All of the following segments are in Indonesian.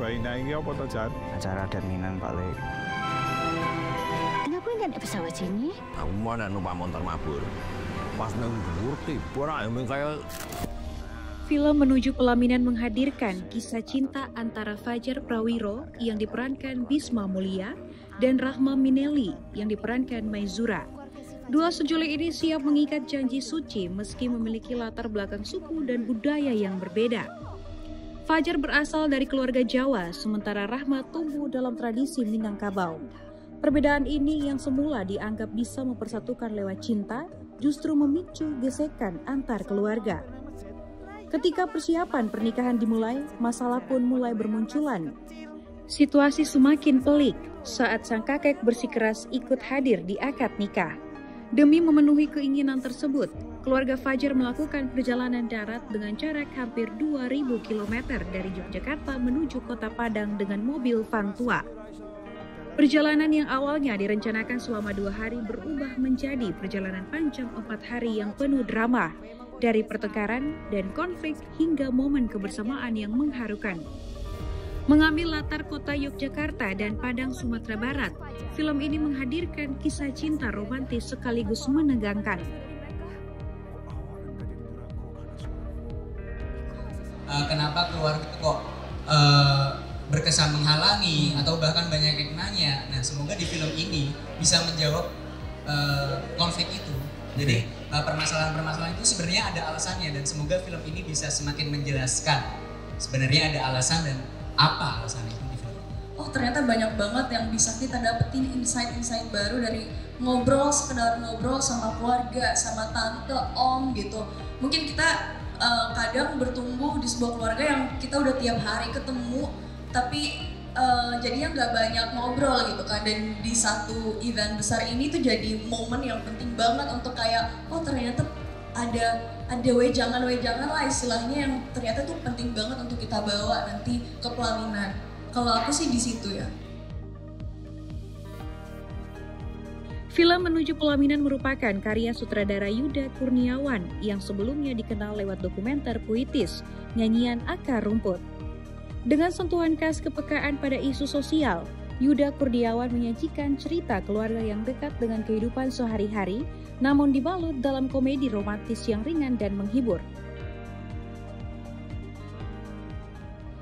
Baina ini apa toh, Jan? Acara adat Minang Pak Le. Kenapa nggak naik pesawat sini? Aku mana numpak motor mabur. Pas nang dhuwur tiba ra emang kayak Film Menuju Pelaminan menghadirkan kisah cinta antara Fajar Prawiro yang diperankan Bisma Mulia dan Rahma Minelli yang diperankan Maizura. Dua sejoli ini siap mengikat janji suci meski memiliki latar belakang suku dan budaya yang berbeda. Fajar berasal dari keluarga Jawa, sementara Rahma tumbuh dalam tradisi Minangkabau. Perbedaan ini yang semula dianggap bisa mempersatukan lewat cinta, justru memicu gesekan antar keluarga. Ketika persiapan pernikahan dimulai, masalah pun mulai bermunculan. Situasi semakin pelik saat sang kakek bersikeras ikut hadir di akad nikah. Demi memenuhi keinginan tersebut, keluarga Fajar melakukan perjalanan darat dengan jarak hampir 2.000 km dari Yogyakarta menuju kota Padang dengan mobil van tua. Perjalanan yang awalnya direncanakan selama 2 hari berubah menjadi perjalanan panjang 4 hari yang penuh drama. Dari pertengkaran dan konflik hingga momen kebersamaan yang mengharukan. Mengambil latar kota Yogyakarta dan Padang, Sumatera Barat, film ini menghadirkan kisah cinta romantis sekaligus menegangkan. Kenapa keluarga kok berkesan menghalangi atau bahkan banyak yang nanya. Nah, semoga di film ini bisa menjawab konflik itu. Jadi permasalahan-permasalahan itu sebenarnya ada alasannya dan semoga film ini bisa semakin menjelaskan sebenarnya ada alasan dan apa alasan itu di film. Oh, ternyata banyak banget yang bisa kita dapetin insight-insight baru dari ngobrol, sekedar ngobrol sama keluarga, sama tante, om gitu. Mungkin kita kadang bertumbuh di sebuah keluarga yang kita udah tiap hari ketemu, tapi jadinya nggak banyak ngobrol gitu kan. Dan di satu event besar ini tuh jadi momen yang penting banget untuk kayak, oh ternyata ada wejangan lah istilahnya yang ternyata tuh penting banget untuk kita bawa nanti ke pelaminan. Kalau aku sih di situ ya. Film Menuju Pelaminan merupakan karya sutradara Yuda Kurniawan yang sebelumnya dikenal lewat dokumenter puitis Nyanyian Akar Rumput. Dengan sentuhan khas kepekaan pada isu sosial, Yuda Kurniawan menyajikan cerita keluarga yang dekat dengan kehidupan sehari-hari, namun dibalut dalam komedi romantis yang ringan dan menghibur.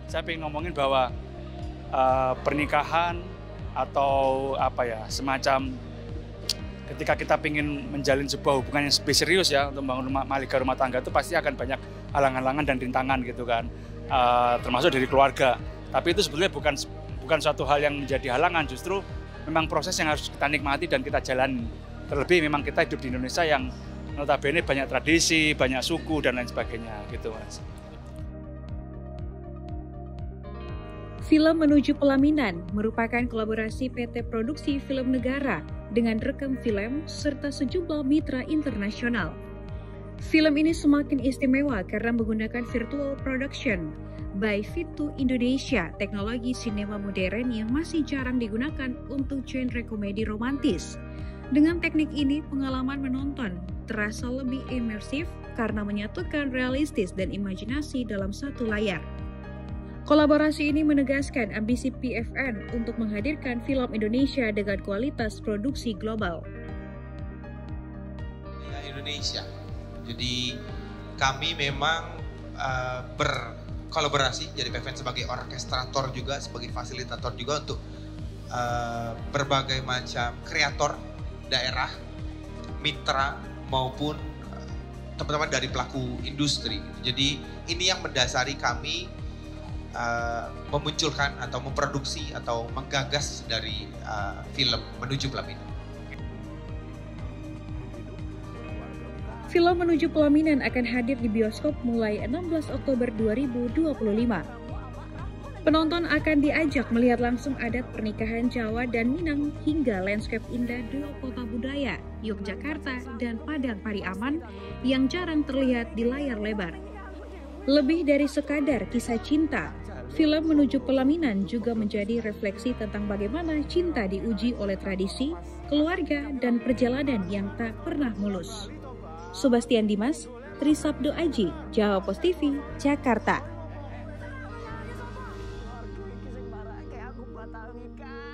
Saya ingin ngomongin bahwa pernikahan atau semacam ketika kita ingin menjalin sebuah hubungan yang lebih serius ya untuk membangun rumah tangga itu pasti akan banyak halangan-halangan dan rintangan gitu kan. Termasuk dari keluarga, tapi itu sebetulnya bukan suatu hal yang menjadi halangan, justru memang proses yang harus kita nikmati dan kita jalani. Terlebih memang kita hidup di Indonesia yang notabene banyak tradisi, banyak suku dan lain sebagainya gitu Mas. Film Menuju Pelaminan merupakan kolaborasi PT Produksi Film Negara dengan Rekam Film serta sejumlah mitra internasional. Film ini semakin istimewa karena menggunakan virtual production by Fit2 Indonesia, teknologi sinema modern yang masih jarang digunakan untuk genre komedi romantis. Dengan teknik ini, pengalaman menonton terasa lebih imersif karena menyatukan realistis dan imajinasi dalam satu layar. Kolaborasi ini menegaskan ambisi PFN untuk menghadirkan film Indonesia dengan kualitas produksi global. Indonesia. Jadi kami memang berkolaborasi jadi PFN sebagai orkestrator juga, sebagai fasilitator juga untuk berbagai macam kreator daerah, mitra maupun teman-teman dari pelaku industri. Jadi ini yang mendasari kami memunculkan atau memproduksi atau menggagas dari film Menuju Pelaminan. Film Menuju Pelaminan akan hadir di bioskop mulai 16 Oktober 2025. Penonton akan diajak melihat langsung adat pernikahan Jawa dan Minang hingga landscape indah dua kota budaya, Yogyakarta dan Padang Pariaman yang jarang terlihat di layar lebar. Lebih dari sekadar kisah cinta, film Menuju Pelaminan juga menjadi refleksi tentang bagaimana cinta diuji oleh tradisi, keluarga, dan perjalanan yang tak pernah mulus. Sebastian Dimas, Trisabdo Aji, Jawa Post TV, Jakarta. Kak.